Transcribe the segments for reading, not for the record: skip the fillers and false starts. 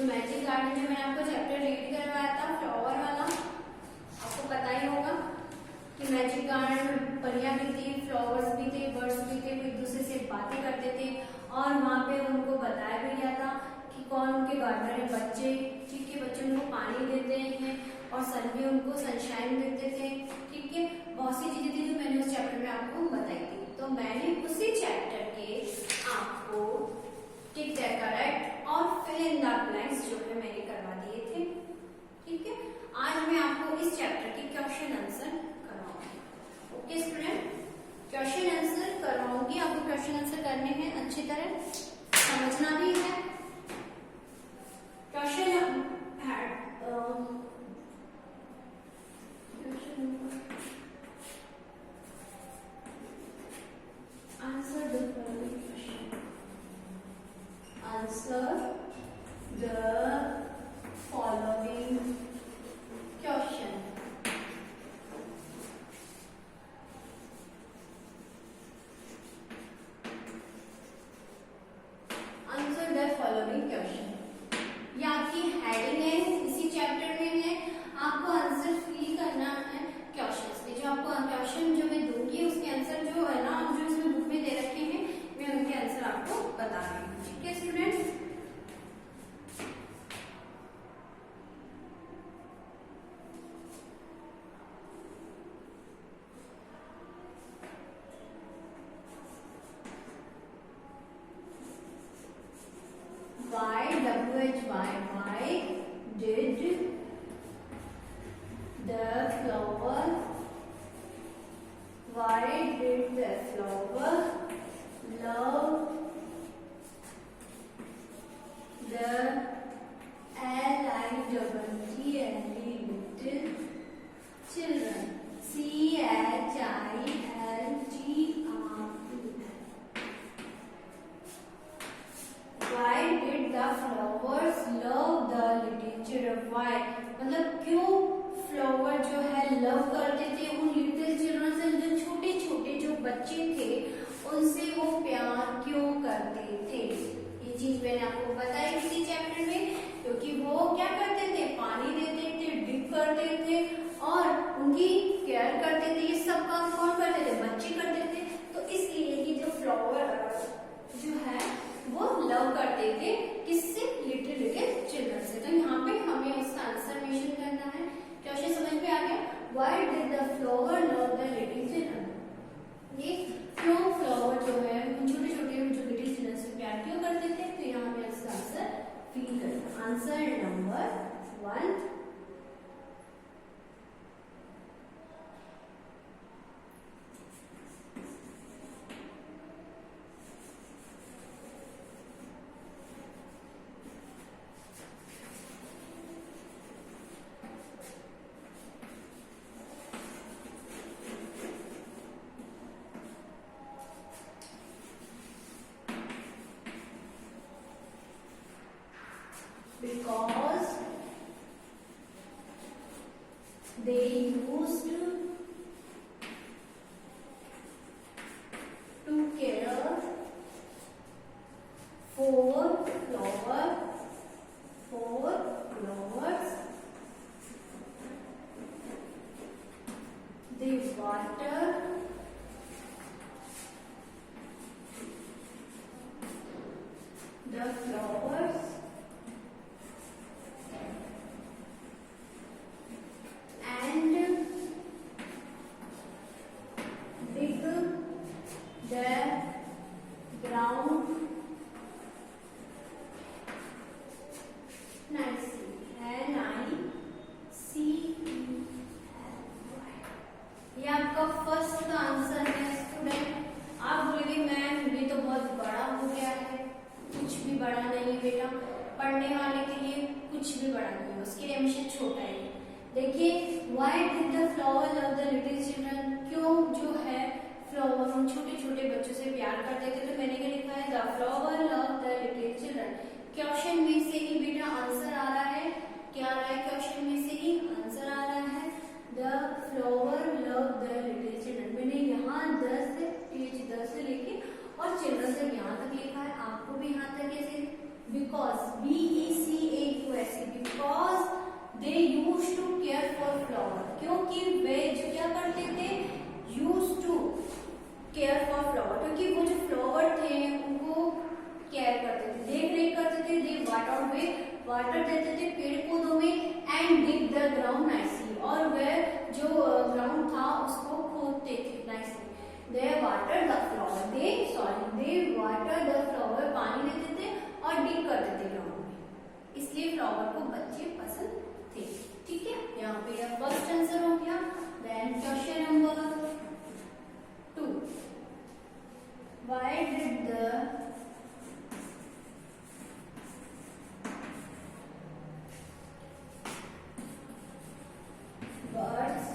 Magic garden में मैंने आपको चैप्टर रीड करवाया था फ्लावर वाला, आपको पता ही होगा कि मैजिक गार्डन में परियां भी थी, फ्लावर्स भी थे, बर्ड्स भी थे, वो एक दूसरे से बातें करते थे और वहाँ पे उनको बताया भी गया था कि कौन उनके गार्डनर है, बच्चे, ठीक है, बच्चे उनको पानी देते हैं और सन भी उनको सनशाइन देते थे, ठीक है। बहुत सी चीजें थी जो मैंने उस चैप्टर में आपको बताई थी। तो मैंने उसी चैप्टर के आपको टिक द करेक्ट और फिल इन द ब्लैंक्स जो है मैंने करवा दिए थे, ठीक है। आज मैं आपको इस चैप्टर के क्वेश्चन आंसर करवाऊंगी। ओके स्टूडेंट, क्वेश्चन आंसर करवाऊंगी, आपको क्वेश्चन आंसर करने हैं, अच्छी तरह समझना भी है। Question answer the following question. Answer the following question. Answer the following question. ये आपकी हेडिंग है, इसी चैप्टर में है, आपको आंसर फिल करना है क्वेश्चंस में। जो आपको क्वेश्चन जो मैं दूंगी उसके आंसर जो है ना, जो इसमें बुक में दे रखे हैं, मैं उनके आंसर आपको बता रही हूँ, ठीक है students. Why did the flower love the LITTLE little children? Why did the flowers love the little children? Why मतलब क्यों फ्लावर जो है लव करते थे उन लिटिल चिल्ड्रन से, जो छोटे छोटे जो बच्चे थे उनसे वो प्यार क्यों करते थे? ये चीज मैंने आपको बताई इसी चैप्टर में, क्योंकि वो क्या करते थे, पानी देते थे, डिप करते थे और उनकी केयर करते थे। ये सब काम कौन करते थे? बच्चे करते थे। तो इसलिए कि जो फ्लावर जो है वो लव करते थे किससे? लिटिल चिल्ड्रन से। तो यहाँ पे हमें उसका आंसर मेंशन करना है। क्वेश्चन समझ में आ गया? Why did the flower love the little children? ये क्यों फ्लावर जो है छोटे छोटे जो लिटिल चिल्ड्रन से प्यार क्यों करते थे? तो यहाँ हमें इसका आंसर फिल करना। Answer number 1 because they used to care for flowers, they water the flowers and dig the ground nicely. ये आपका फर्स्ट आंसर है स्टूडेंट। आप बोलेंगे मैम ये तो बहुत बड़ा हो गया है। कुछ भी बड़ा नहीं है बेटा, पढ़ने वाले के लिए कुछ भी बड़ा नहीं है, उसके लिए हमेशा छोटा ही है। देखिए, why did the flower love the little children? क्यों जो है फ्लावर उन छोटे छोटे बच्चों से प्यार करते थे? तो मैंने क्या लिखा है? The flower love the little children. Question में से ही बेटा आंसर आ रहा है। क्या आ रहा है? क्वेश्चन में से ही आंसर आ रहा है। The flower love the little children. मैंने यहाँ 10 से लेके और चिल्ड्रन तक यहाँ तक लिखा है, आपको भी यहाँ तक ऐसे, because BECA start out with water देते थे पेड़ पौधों में and dig the ground nicely, और वह जो ग्राउंड था उसको खोदते थे nicely. They water the flower, they water the flower, पानी देते थे और डिग करते थे ग्राउंड में, इसलिए फ्लावर को बच्चे पसंद थे। ठीक है, यहाँ पे यह फर्स्ट आंसर हो गया। Then question number 2, why did the birds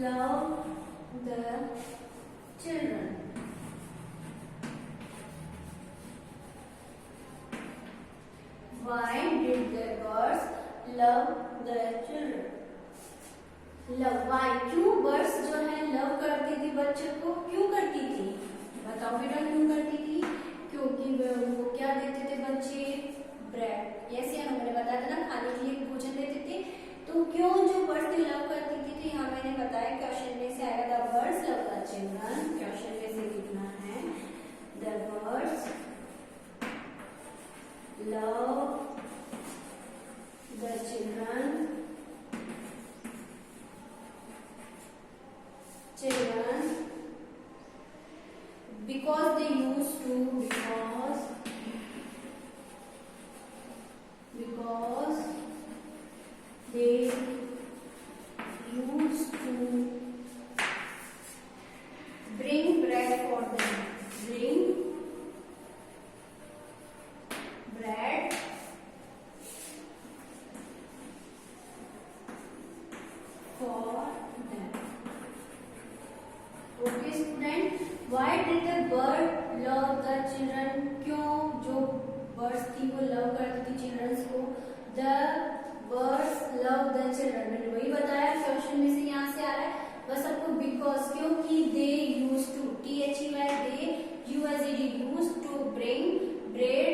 love the children? Why did the birds love the children? Love, why, क्यों बर्ड्स जो है लव करती थी बच्चों को, क्यों करती थी? बताओ बेटा क्यों करती थी? क्योंकि वे उनको क्या देते थे बच्चे? ब्रेड। यस या नो, मैंने बताया था ना, खाने के लिए भोजन देते थे। तो क्यों जो बर्ड्स लव करती थी? तो यहाँ मैंने बताया क्वेश्चन में से आएगा the birds love the children. Question में से लिखना है the birds love the children because they used to bring bread for them, bread for them. Okay student, why did the bird love the children? क्यों जो birds थी वो love करती थी चिल्ड्रंस को? The birds love the children, मैंने वही बताया, क्वेश्चन में से यहाँ से आ रहा है बस आपको बिकॉज, क्योंकि they used to, they used to bring bread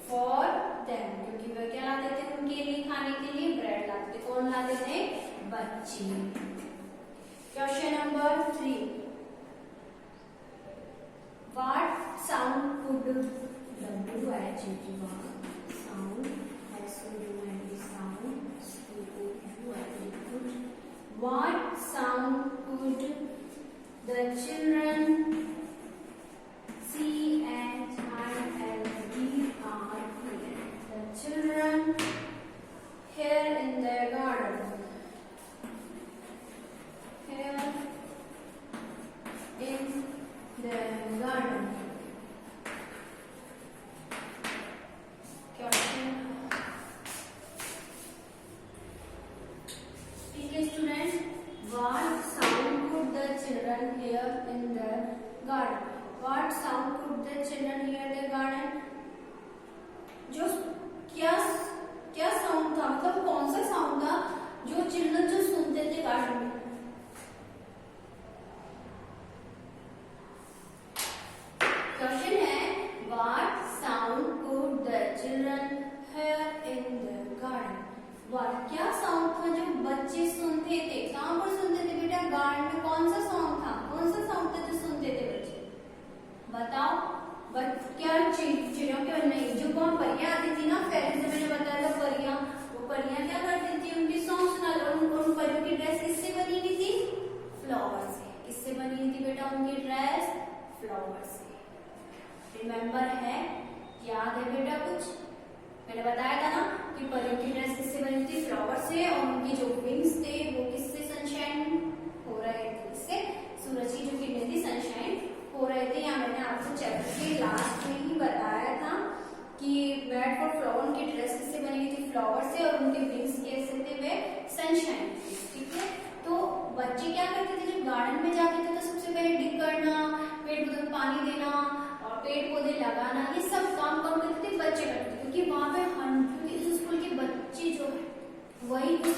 for them, क्योंकि वह क्या लाते थे उनके लिए खाने के लिए? ब्रेड लाते थे। कौन लाते थे? बच्चे। Question number 3, what sound could what sound could the children see and the children here in the garden? Here in the garden. Students, what sound could the children hear in the garden? What sound could the children hear in the garden? जो क्या sound था, मतलब कौन सा sound था जो children जो सुनते थे गार्डन में? क्वेश्चन है what sound could the children hear in the garden? क्या साउंड था जो बच्चे सुनते थे? कहाँ पर सुनते थे बेटा? गार्डन में। कौन सा साउंड था? कौन सा साउंड था जो सुनते थे बच्चे? बताओ। क्या चिड़ियों के नहीं, जो कौन परियां आती थी ना, पहले से मैंने बताया था परियां, वो परियां क्या करती थी? उनकी सॉन्ग सुना लो। उन परियों की ड्रेस किससे बनी हुई थी? फ्लावर से। किससे बनी हुई थी बेटा उनकी ड्रेस? फ्लावर से। रिमेम्बर है? याद है बेटा कुछ? मैंने बताया था ना कि परियों की ड्रेस किससे बनी थी? फ्लावर से। और उनकी जो विंग्स थे वो किससे सनशाइन हो रहे थे? इससे सूरज की जो किरणें थी सनशाइन हो रहे थे। या मैंने आपको चैप्टर के लास्ट में ही बताया था कि मेड फॉर फ्लावर, उनकी ड्रेस किससे बनी हुई थी? फ्लावर से। और उनके विंग्स कैसे थे? वे सनशाइन। ठीक है, तो बच्चे क्या करते थे जब गार्डन में जाते थे? तो सबसे पहले डिग करना, पेड़ पौधे में पानी देना और पेड़ पौधे लगाना, ये सब काम कौन करते थे? बच्चे करते थे। क्योंकि वहां पे क्योंकि स्कूल के बच्चे जो है वही उस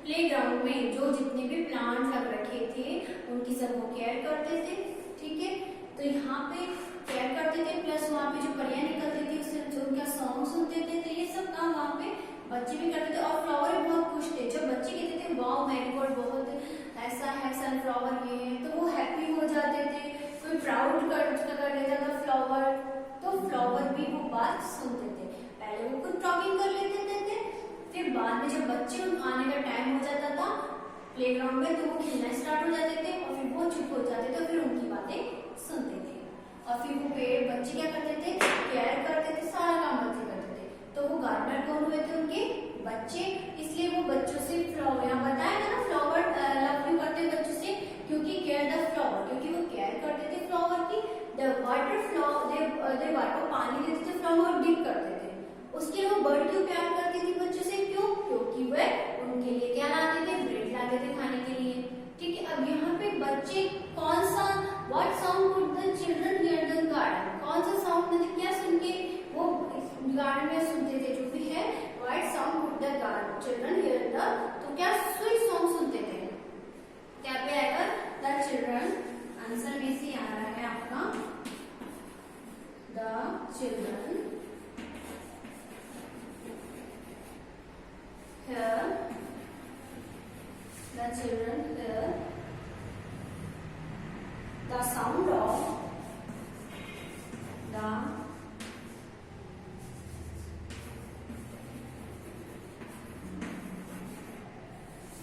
प्ले ग्राउंड में जो जितने भी प्लांट लग रखे थे उनकी सब वो केयर करते थे। ठीक है, तो यहाँ पे केयर करते थे, प्लस वहाँ पे जो परियां निकलती थी उससे उनका सॉन्ग सुनते थे। तो ये सब काम वहाँ पे बच्चे भी करते थे। और फ्लावर भी बहुत खुश थे। जब बच्चे कहते थे वाओ मैरीगोल्ड बहुत ऐसा है, सनफ्लावर ये है, तो वो फ्लावर, तो फ्लावर भी वो बात सुनते थे। पहले वो खुद टॉकिंग कर लेते थे, फिर बाद में जब बच्चे आने का टाइम हो जाता था प्लेग्राउंड में, तो वो खेलना स्टार्ट हो जाते थे और फिर वो चुप हो जाते थे, फिर उनकी बातें सुनते थे। और फिर वो बच्चे क्या करते थे, केयर करते थे, सारा काम बच्चे करते थे। तो वो गार्डनर कौन हुए थे, उनके बच्चे। इसलिए वो बच्चों से फ्लावर, यहाँ बताया था ना फ्लावर लव यू करते बच्चों से, क्योंकि केयर द फ्लावर, क्योंकि वो केयर करते थे फ्लावर की। The water flower, they water पानी देते थे फ्लावर, डिप करते थे। उसके लिए वो बर्ड क्यों प्यार करती थी बच्चों से, क्यों, क्योंकि वे उनके लिए क्या लाते थे, ब्रेड लाते थे खाने के लिए। ठीक है, अब यहाँ पे बच्चे कौन सा, what sound could the children here the garden, कौन सा साउंड मतलब क्या सुन के वो गार्डन में सुनते थे, जो भी है what sound could the children here the, तो क्या स्वीट सॉन्ग सुनते थे। क्या पे आएगा, द चिल्ड्रन, आंसर में से आ रहा है आपका the children here, the children hear the sound of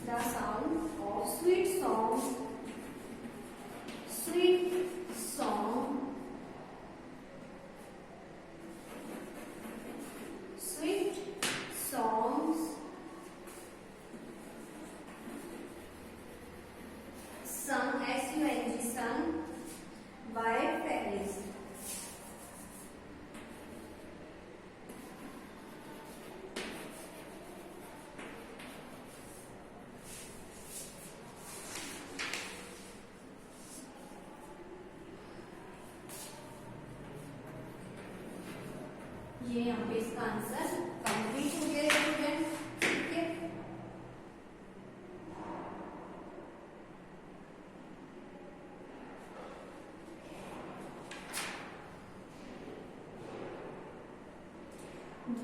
the sound of sweet songs, sweet song, sweet songs sung, S-U-N-G, sung by fairies. ये यहाँ पे इसका आंसर कंप्लीट हो गया स्टूडेंट। ठीक है,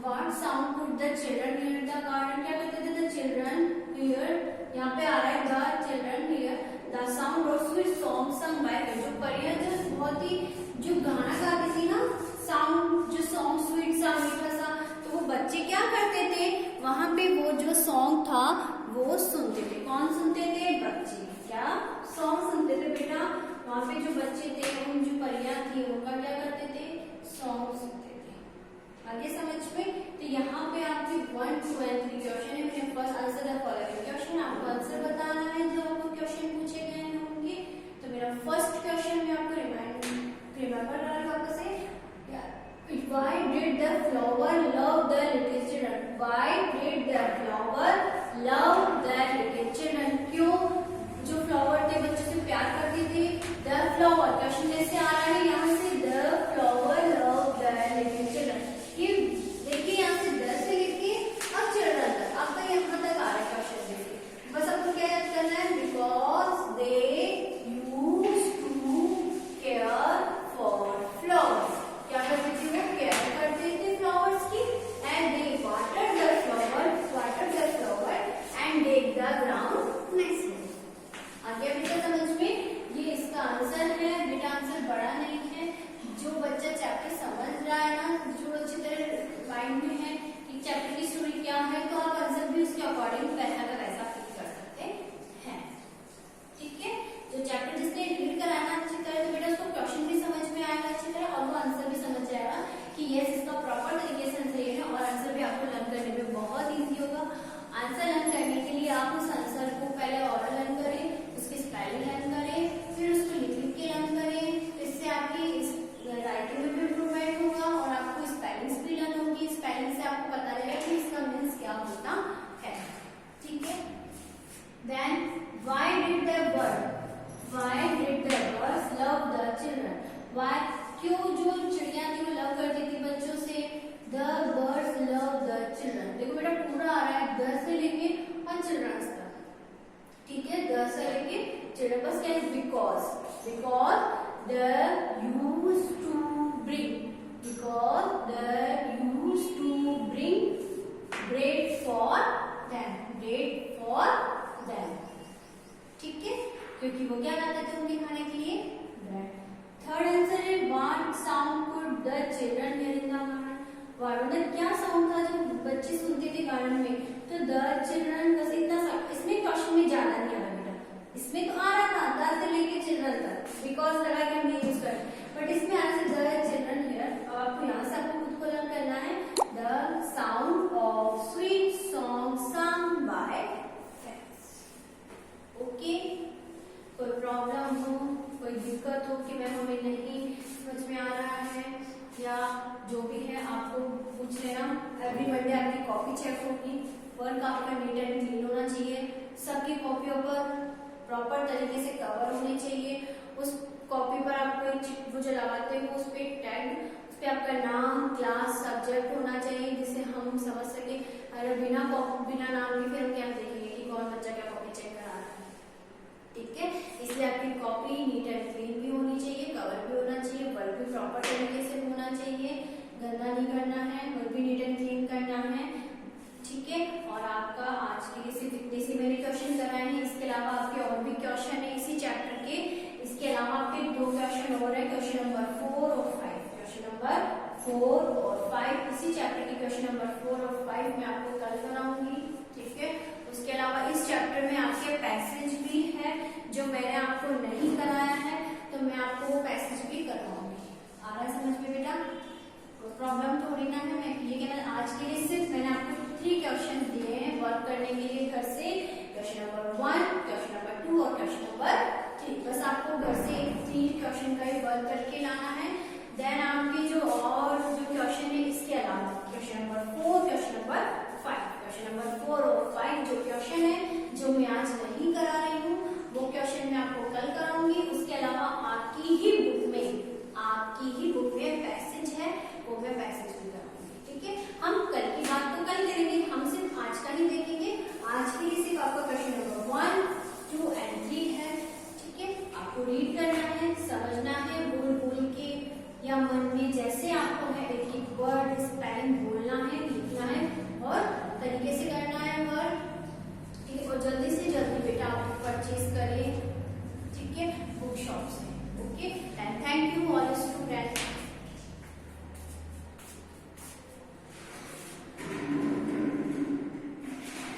What sound could the children hear the garden, क्या कहते थे, the children hear, यहाँ पे आ रहा है the children hear the sound of sweet song sung by, जो परियां जो बहुत ही जो गाना गाती थी ना, साउंड जो सॉन्ग स्वीट सा मीठा सा, तो वो बच्चे क्या करते थे, वहां पे वो जो सॉन्ग था वो सुनते थे। कौन सुनते थे, बच्चे। क्या सॉन्ग सुनते थे बेटा, वहां पे जो बच्चे थे, उन जो परियां थी उनका क्या करते थे, सॉन्ग सुनते थे। आगे समझ में, तो यहाँ पे आपके 1, 2 और 3 क्वेश्चन है। मैंने first answer the following question, आपको आंसर बताना है जो आपको क्वेश्चन पूछे गए होंगे। तो मेरा फर्स्ट क्वेश्चन में आपको रिमेम्बर करना वापस से, why did the flower love the little children, why did the flower love the little children, क्यों जो फ्लावर थे बच्चों से प्यार करती थी। the flower, क्वेश्चन जैसे आ रहा है यहाँ से, the flower love the little children, ये देखिए यहाँ से द से लेके अब चिल्ड्रन तक, आपका यहाँ तक आ रहा है क्वेश्चन जैसे। बस आपको क्या याद करना है, because they used to care for flowers, क्या करते थे वो, केयर करते थे फ्लावर्स की। And they water the flower and dig the ground next. आगे बेटा समझ में, ये इसका आंसर है बेटा, आंसर बड़ा नहीं है। जो बच्चा चैप्टर समझ रहा है ना, जो अच्छी तरह माइंड में है कि चैप्टर की स्टोरी क्या है, तो आप आंसर भी उसके अकॉर्डिंग वैसा का वैसा फिल कर सकते हैं। ठीक है, जो चैप्टर जिसने रीड कराना अच्छी तरह, तो बेटा उसको क्वेश्चन भी समझ में आएगा अच्छी तरह, और वो आंसर भी समझ जाएगा कि यस इसका प्रॉपर तरीके से आंसर ये है, और आंसर भी आपको लर्न करने में बहुत ईजी होगा। आंसर लर्न करने के लिए आप उस आंसर को पहले ऑरल लर्न करें, उसकी स्पेलिंग लर्न करें, फिर उसको लिख के लर्न करें। इससे आपकी राइटिंग में भी इम्प्रूवमेंट होगा और आपको स्पेलिंग्स भी लर्न होगी। स्पेलिंग से आपको पता लगेगा कि इसका मीन्स क्या होता है। ठीक है, then why did the birds love the children, why, क्यों जो चिड़िया थी वो लव करती थी बच्चों से। The birds love the children, देखो बेटा पूरा आ रहा है द से लेके और चिल्ड्रंस तक। ठीक है, द से लेके चिल्ड्रन, बस क्या है, because the used to bring, because the used to bring bread for them, ठीक है, क्योंकि वो क्या लाते थे उनके खाने के लिए, ब्रेड। थर्ड आंसर है, what sound द चिल्ड्रन, बस इतना सा, इसमें क्वेश्चन में ज्यादा नहीं आ रहा बेटा, इसमें तो आ रहा था द से लेके चिल्ड्रन तक, बिकॉज लगा कि हम यूज कर, बट इसमें आ रहा द चिल्ड्रन हियर। अब आपको यहाँ से आपको खुद को लर्न करना है the sound of sweet song sung by cats। Okay, कोई प्रॉब्लम हो, कोई दिक्कत हो कि मैम हमें नहीं समझ में आ रहा है या जो भी है आपको पूछ लेना। एवरी मंडे आपकी कॉपी चेक होगी, वर्क आपका नीट एंड क्लीन होना चाहिए, सबकी कॉपियों पर प्रॉपर तरीके से कवर होने चाहिए। उस कॉपी पर आप कोई वो जो लगाते हो उस पे टैग, उस पे आपका नाम, क्लास, सब्जेक्ट होना चाहिए जिससे हम समझ सके। अगर बिना नाम के फिर हम क्या देखेंगे कि कौन बच्चा क्या कॉपी चेक करा रहा है, ठीक है। इसलिए आपकी कॉपी नीट एंड क्लीन भी होनी चाहिए, कवर भी होना चाहिए, वर्क भी प्रॉपर तरीके से होना चाहिए, गंदा नहीं करना है, वर्क भी नीट एंड क्लीन करना है, ठीक है। और आपका आज के लिए सिर्फ इतने से मेरे क्वेश्चन कराए हैं, इसके अलावा आपके और भी क्वेश्चन है इसी चैप्टर के। इसके अलावा आपके 2 क्वेश्चन और है, क्वेश्चन नंबर 4 और 5, क्वेश्चन नंबर 4 और 5 इसी चैप्टर के क्वेश्चन नंबर 4 और 5 मैं आपको कल कराऊंगी, ठीक है। उसके अलावा इस चैप्टर में आपके पैसेज भी है जो मैंने आपको नहीं कराया है, तो मैं आपको वो पैसेज भी करवाऊंगी। आ रहा है समझ में बेटा? कोई प्रॉब्लम थोड़ी ना है। मैं ये कहना, आज के लिए सिर्फ मैंने आपको 3 क्वेश्चन दिए हैं वर्क करने के लिए घर से, क्वेश्चन नंबर 1, क्वेश्चन नंबर 2 और क्वेश्चन नंबर 3। बस आपको घर से 3 क्वेश्चन का ही वर्क करके लाना है। देन आपके जो और जो क्वेश्चन है इसके अलावा question number 4, question number 5, question number 4 और 5 जो क्वेश्चन है जो मैं आज नहीं करा रही हूँ वो क्वेश्चन मैं आपको कल कराऊंगी। उसके अलावा आपकी ही बुक में पैसेज है, वो मैं पैसेज भी कराऊंगी, ठीक है। हम कल की बात तो कल करेंगे, हम सिर्फ आज का ही देखेंगे। आज के लिए सिर्फ आपका क्वेश्चन नंबर 1, 2 एंड 3 है, ठीक है। आपको रीड करना है, समझना है, बोल बोल के या मन